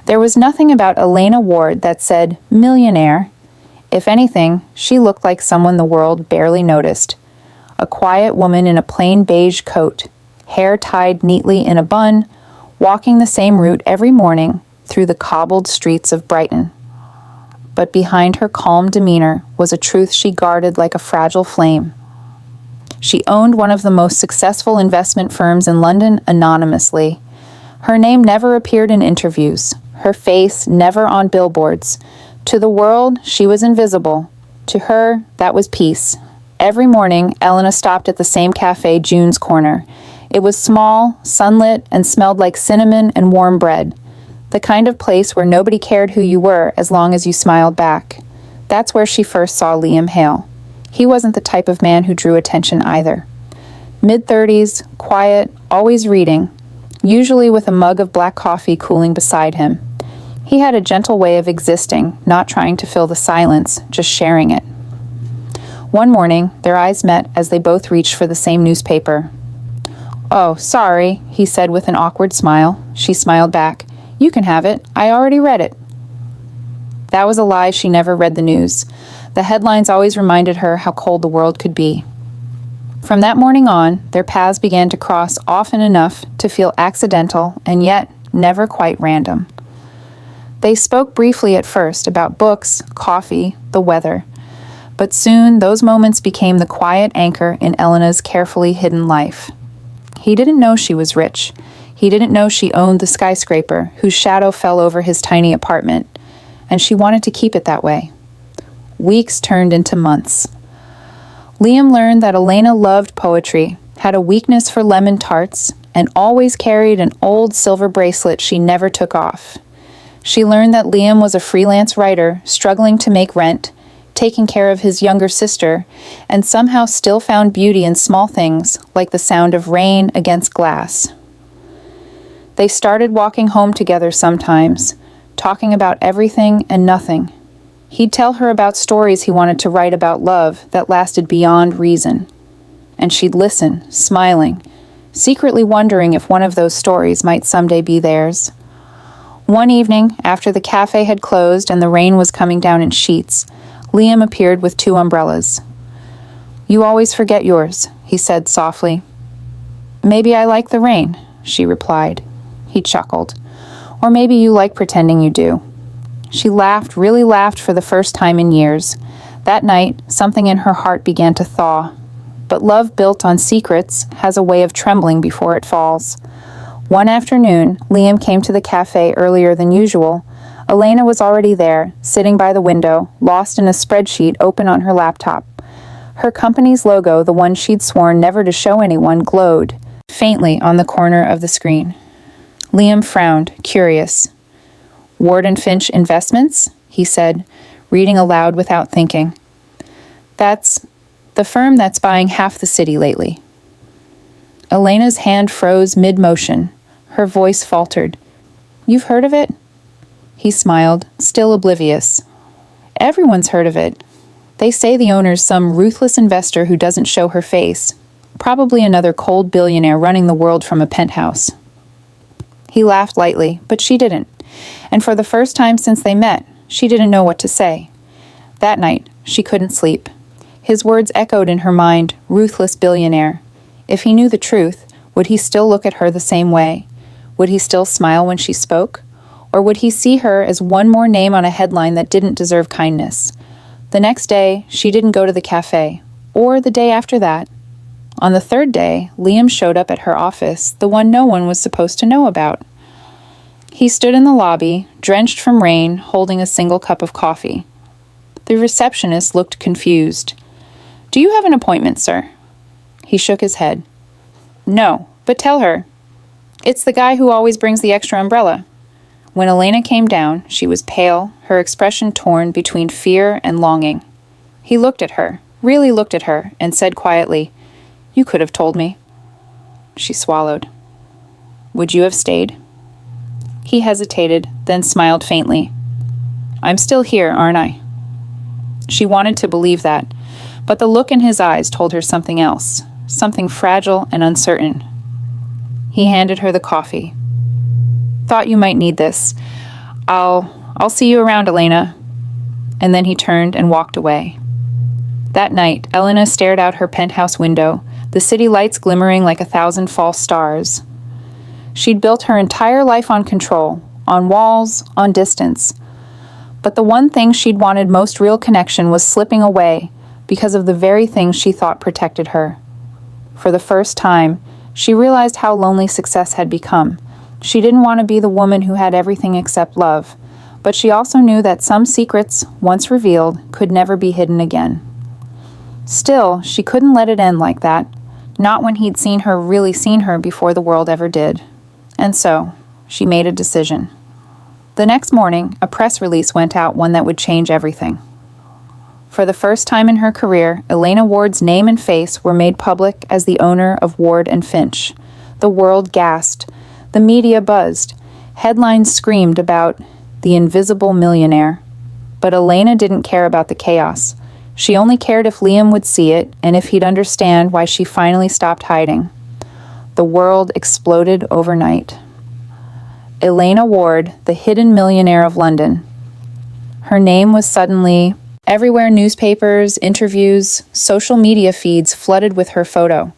There was nothing about Elena Ward that said millionaire. If anything, she looked like someone the world barely noticed. A quiet woman in a plain beige coat, hair tied neatly in a bun, walking the same route every morning through the cobbled streets of Brighton. But behind her calm demeanor was a truth she guarded like a fragile flame. She owned one of the most successful investment firms in London anonymously. Her name never appeared in interviews, her face never on billboards. To the world, she was invisible. To her, that was peace. Every morning, Elena stopped at the same cafe, June's Corner. It was small, sunlit, and smelled like cinnamon and warm bread. The kind of place where nobody cared who you were as long as you smiled back. That's where she first saw Liam Hale. He wasn't the type of man who drew attention either. Mid-30s, quiet, always reading, usually with a mug of black coffee cooling beside him. He had a gentle way of existing, not trying to fill the silence, just sharing it. One morning, their eyes met as they both reached for the same newspaper. "Oh, sorry," he said with an awkward smile. She smiled back. "You can have it. I already read it." That was a lie. She never read the news. The headlines always reminded her how cold the world could be. From that morning on, their paths began to cross often enough to feel accidental and yet never quite random. They spoke briefly at first about books, coffee, the weather. But soon those moments became the quiet anchor in Elena's carefully hidden life. He didn't know she was rich. He didn't know she owned the skyscraper whose shadow fell over his tiny apartment, and she wanted to keep it that way. Weeks turned into months. Liam learned that Elena loved poetry, had a weakness for lemon tarts, and always carried an old silver bracelet she never took off. She learned that Liam was a freelance writer, struggling to make rent, taking care of his younger sister, and somehow still found beauty in small things like the sound of rain against glass. They started walking home together sometimes, talking about everything and nothing. He'd tell her about stories he wanted to write about love that lasted beyond reason. And she'd listen, smiling, secretly wondering if one of those stories might someday be theirs. One evening, after the cafe had closed and the rain was coming down in sheets, Liam appeared with 2 umbrellas. "You always forget yours," he said softly. "Maybe I like the rain," she replied. He chuckled. "Or maybe you like pretending you do." She laughed, really laughed for the first time in years. That night, something in her heart began to thaw. But love built on secrets has a way of trembling before it falls. One afternoon, Liam came to the cafe earlier than usual. Elena was already there, sitting by the window, lost in a spreadsheet open on her laptop. Her company's logo, the one she'd sworn never to show anyone, glowed faintly on the corner of the screen. Liam frowned, curious. "Ward and Finch Investments?" he said, reading aloud without thinking. "That's the firm that's buying half the city lately." Elena's hand froze mid-motion. Her voice faltered. "You've heard of it?" He smiled, still oblivious. "Everyone's heard of it. They say the owner's some ruthless investor who doesn't show her face. Probably another cold billionaire running the world from a penthouse." He laughed lightly, but she didn't. And for the first time since they met, she didn't know what to say. That night, she couldn't sleep. His words echoed in her mind, ruthless billionaire. If he knew the truth, would he still look at her the same way? Would he still smile when she spoke? Or would he see her as one more name on a headline that didn't deserve kindness? The next day, she didn't go to the cafe, or the day after that. On the 3rd day, Liam showed up at her office, the one no one was supposed to know about. He stood in the lobby, drenched from rain, holding a single cup of coffee. The receptionist looked confused. "Do you have an appointment, sir?" He shook his head. "No, but tell her. It's the guy who always brings the extra umbrella." When Elena came down, she was pale, her expression torn between fear and longing. He looked at her, really looked at her, and said quietly, "You could have told me." She swallowed. "Would you have stayed?" He hesitated, then smiled faintly. "I'm still here, aren't I?" She wanted to believe that, but the look in his eyes told her something else, something fragile and uncertain. He handed her the coffee. "Thought you might need this. I'll see you around, Elena." And then he turned and walked away. That night, Elena stared out her penthouse window, the city lights glimmering like 1,000 false stars. She'd built her entire life on control, on walls, on distance. But the one thing she'd wanted most real connection was slipping away because of the very thing she thought protected her. For the first time, she realized how lonely success had become. She didn't want to be the woman who had everything except love, but she also knew that some secrets, once revealed, could never be hidden again. Still, she couldn't let it end like that, not when he'd really seen her before the world ever did. And so, she made a decision. The next morning, a press release went out, one that would change everything. For the first time in her career, Elena Ward's name and face were made public as the owner of Ward and Finch. The world gasped. The media buzzed. Headlines screamed about the invisible millionaire. But Elena didn't care about the chaos. She only cared if Liam would see it and if he'd understand why she finally stopped hiding. The world exploded overnight. Elena Ward, the hidden millionaire of London. Her name was suddenly everywhere. Newspapers, interviews, social media feeds flooded with her photo.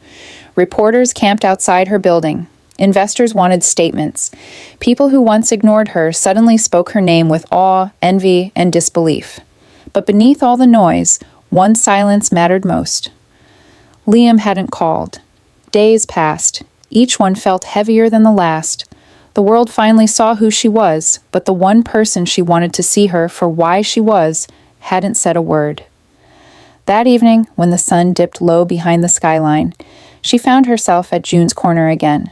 Reporters camped outside her building. Investors wanted statements. People who once ignored her suddenly spoke her name with awe, envy, and disbelief. But beneath all the noise, one silence mattered most. Liam hadn't called. Days passed. Each one felt heavier than the last. The world finally saw who she was, but the one person she wanted to see her for why she was hadn't said a word. That evening, when the sun dipped low behind the skyline, she found herself at June's Corner again.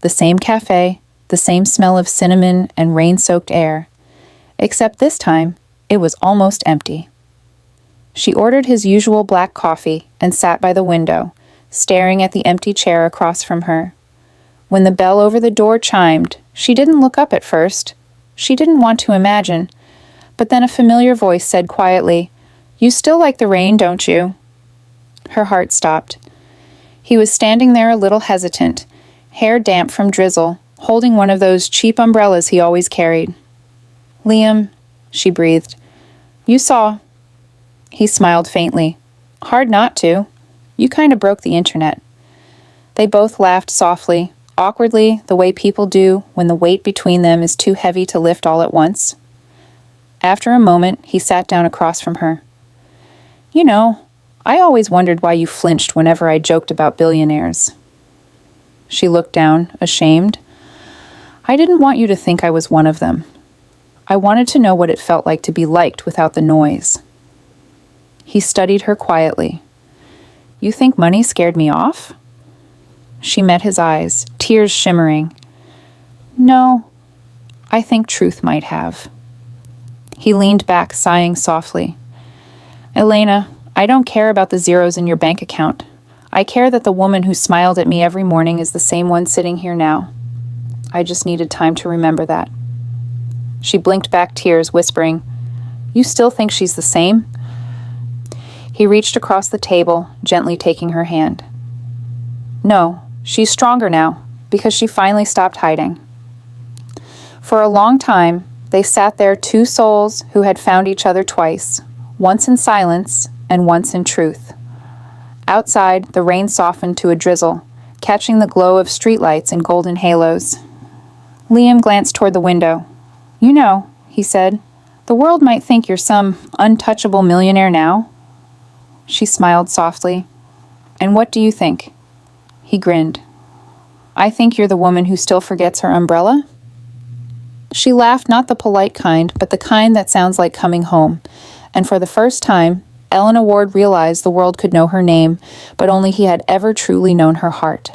The same cafe, the same smell of cinnamon and rain-soaked air. Except this time, it was almost empty. She ordered his usual black coffee and sat by the window, staring at the empty chair across from her. When the bell over the door chimed, she didn't look up at first. She didn't want to imagine. But then a familiar voice said quietly, "You still like the rain, don't you?" Her heart stopped. He was standing there a little hesitant, hair damp from drizzle, holding one of those cheap umbrellas he always carried. "Liam," she breathed. "You saw." He smiled faintly. "Hard not to. You kind of broke the internet." They both laughed softly, awkwardly, the way people do when the weight between them is too heavy to lift all at once. After a moment, he sat down across from her. "You know, I always wondered why you flinched whenever I joked about billionaires." She looked down, ashamed. "I didn't want you to think I was one of them. I wanted to know what it felt like to be liked without the noise." He studied her quietly. "You think money scared me off?" She met his eyes, tears shimmering. "No, I think truth might have." He leaned back, sighing softly. "Elena, I don't care about the zeros in your bank account. I care that the woman who smiled at me every morning is the same one sitting here now. I just needed time to remember that." She blinked back tears, whispering, "You still think she's the same?" He reached across the table, gently taking her hand. "No, she's stronger now, because she finally stopped hiding." For a long time, they sat there, two souls who had found each other twice, once in silence and once in truth. Outside, the rain softened to a drizzle, catching the glow of streetlights in golden halos. Liam glanced toward the window. "You know," he said, "the world might think you're some untouchable millionaire now." She smiled softly. "And what do you think?" He grinned. "I think you're the woman who still forgets her umbrella?" She laughed, not the polite kind, but the kind that sounds like coming home. And for the first time, Elena Ward realized the world could know her name, but only he had ever truly known her heart.